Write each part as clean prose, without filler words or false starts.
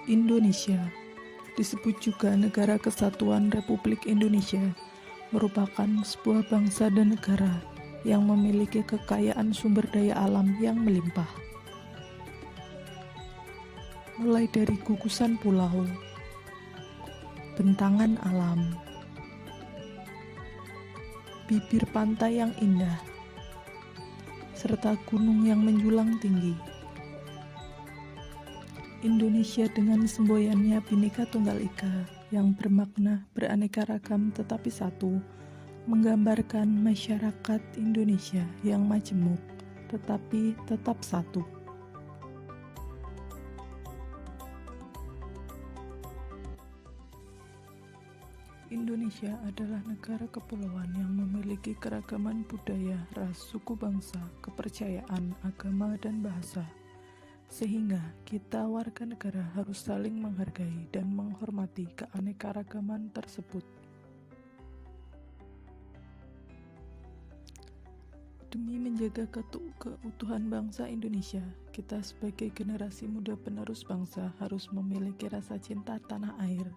Indonesia, disebut juga Negara Kesatuan Republik Indonesia, merupakan sebuah bangsa dan negara yang memiliki kekayaan sumber daya alam yang melimpah. Mulai dari gugusan pulau, bentangan alam, bibir pantai yang indah, serta gunung yang menjulang tinggi. Indonesia dengan semboyannya Bhinneka Tunggal Ika yang bermakna beraneka ragam tetapi satu, menggambarkan masyarakat Indonesia yang majemuk tetapi tetap satu. Indonesia adalah negara kepulauan yang memiliki keragaman budaya, ras, suku bangsa, kepercayaan, agama, dan bahasa. Sehingga kita warga negara harus saling menghargai dan menghormati keanekaragaman tersebut. Demi menjaga keutuhan bangsa Indonesia, kita sebagai generasi muda penerus bangsa harus memiliki rasa cinta tanah air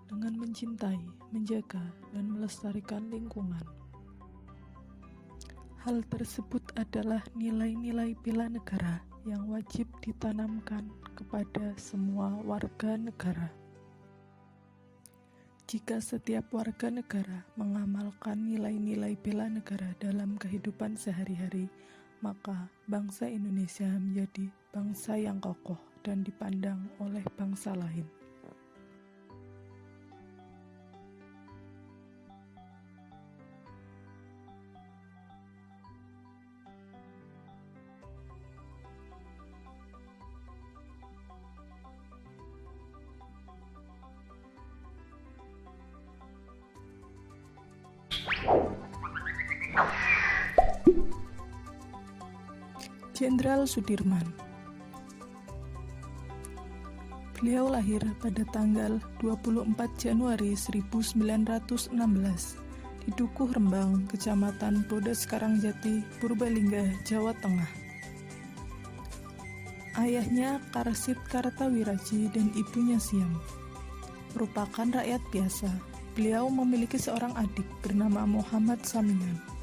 dengan mencintai, menjaga, dan melestarikan lingkungan. Hal tersebut adalah nilai-nilai bela negara yang wajib ditanamkan kepada semua warga negara. Jika setiap warga negara mengamalkan nilai-nilai bela negara dalam kehidupan sehari-hari, maka bangsa Indonesia menjadi bangsa yang kokoh dan dipandang oleh bangsa lain. Jenderal Sudirman. Beliau lahir pada tanggal 24 Januari 1916 di Dukuh Rembang, Kecamatan Bodas Karangjati, Purbalingga, Jawa Tengah. Ayahnya Karsit Kartawiraji dan ibunya Siam merupakan rakyat biasa. Beliau memiliki seorang adik bernama Muhammad Samingan.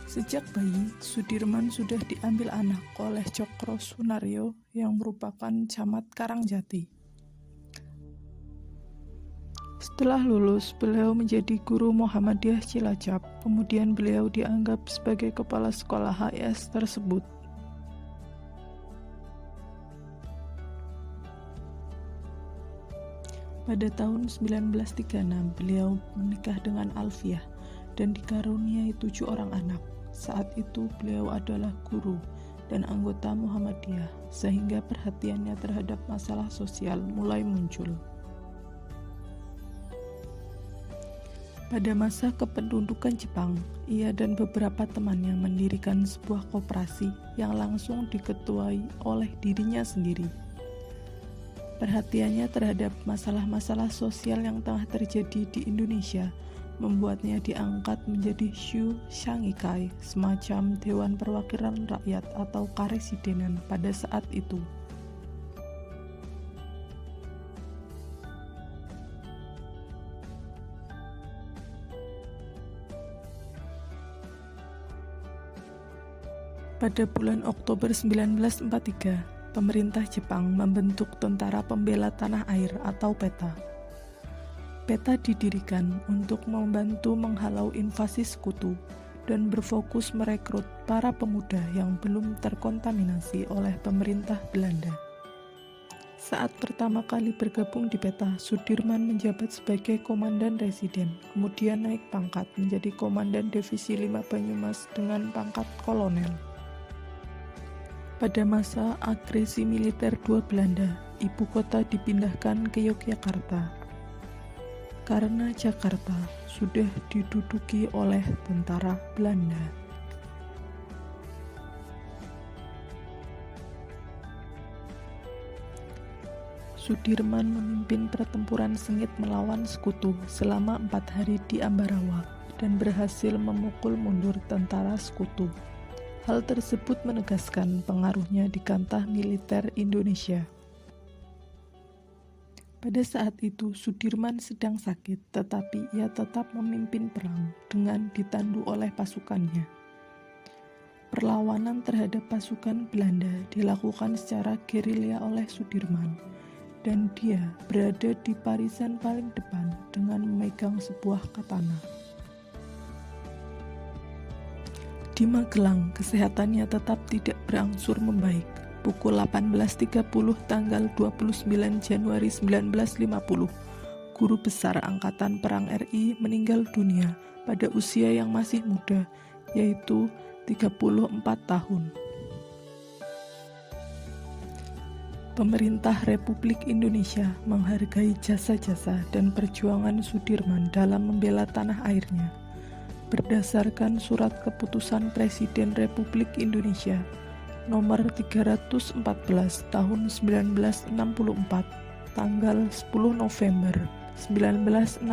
Sejak bayi, Sudirman sudah diambil anak oleh Cokro Sunaryo yang merupakan camat Karangjati. Setelah lulus, beliau menjadi guru Muhammadiyah Cilacap. Kemudian beliau dianggap sebagai kepala sekolah HIS tersebut. Pada tahun 1936, beliau menikah dengan Alfiah dan dikaruniai 7 orang anak. Saat itu beliau adalah guru dan anggota Muhammadiyah, sehingga perhatiannya terhadap masalah sosial mulai muncul. Pada masa kependudukan Jepang, ia dan beberapa temannya mendirikan sebuah koperasi yang langsung diketuai oleh dirinya sendiri. Perhatiannya terhadap masalah-masalah sosial yang tengah terjadi di Indonesia membuatnya diangkat menjadi Shu Shangikai, semacam Dewan Perwakilan Rakyat atau Karesidenan pada saat itu. Pada bulan Oktober 1943, pemerintah Jepang membentuk Tentara Pembela Tanah Air atau PETA. PETA didirikan untuk membantu menghalau invasi sekutu dan berfokus merekrut para pemuda yang belum terkontaminasi oleh pemerintah Belanda. Saat pertama kali bergabung di PETA, Sudirman menjabat sebagai Komandan Residen, kemudian naik pangkat menjadi Komandan Divisi 5 Banyumas dengan pangkat Kolonel. Pada masa agresi militer dua Belanda, ibu kota dipindahkan ke Yogyakarta karena Jakarta sudah diduduki oleh tentara Belanda. Sudirman memimpin pertempuran sengit melawan sekutu selama 4 hari di Ambarawa dan berhasil memukul mundur tentara sekutu. Hal tersebut menegaskan pengaruhnya di kancah militer Indonesia. Pada saat itu Sudirman sedang sakit, tetapi ia tetap memimpin perang dengan ditandu oleh pasukannya. Perlawanan terhadap pasukan Belanda dilakukan secara gerilya oleh Sudirman, dan dia berada di barisan paling depan dengan memegang sebuah katana. Di Magelang, kesehatannya tetap tidak berangsur membaik. Pukul 18.30 tanggal 29 Januari 1950, Guru Besar Angkatan Perang RI meninggal dunia pada usia yang masih muda, yaitu 34 tahun. Pemerintah Republik Indonesia menghargai jasa-jasa dan perjuangan Sudirman dalam membela tanah airnya. Berdasarkan surat keputusan Presiden Republik Indonesia nomor 314 tahun 1964, tanggal 10 November 1964,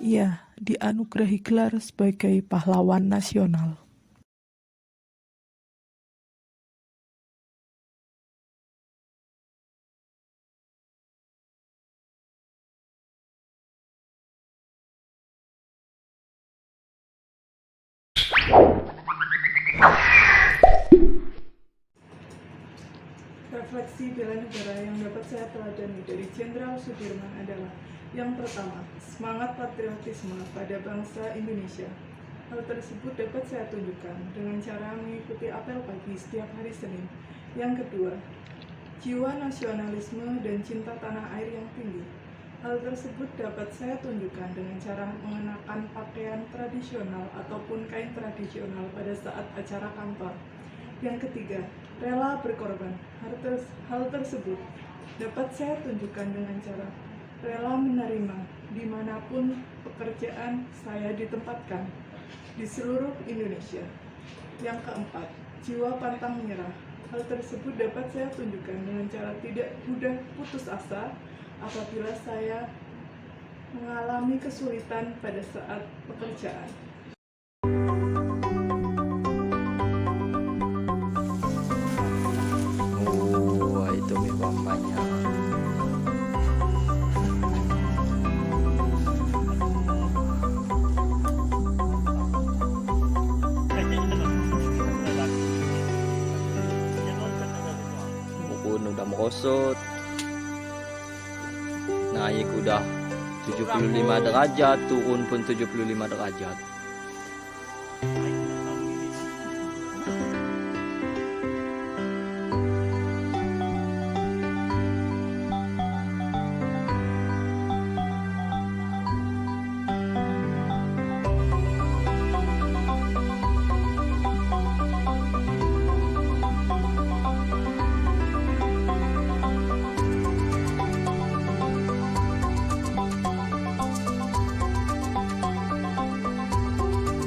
ia dianugerahi gelar sebagai pahlawan nasional. Refleksi bela negara yang dapat saya teladani dari Jenderal Sudirman adalah: yang pertama, semangat patriotisme pada bangsa Indonesia. Hal tersebut dapat saya tunjukkan dengan cara mengikuti apel pagi setiap hari Senin. Yang kedua, jiwa nasionalisme dan cinta tanah air yang tinggi. Hal tersebut dapat saya tunjukkan dengan cara mengenakan pakaian tradisional ataupun kain tradisional pada saat acara kantor. Yang ketiga, rela berkorban. Hal tersebut dapat saya tunjukkan dengan cara rela menerima dimanapun pekerjaan saya ditempatkan di seluruh Indonesia. Yang keempat, jiwa pantang menyerah. Hal tersebut dapat saya tunjukkan dengan cara tidak mudah putus asa apabila saya mengalami kesulitan pada saat pekerjaan. Itu memang banyak. Bukun udah merosot, naik udah 75 derajat, turun pun 75 derajat.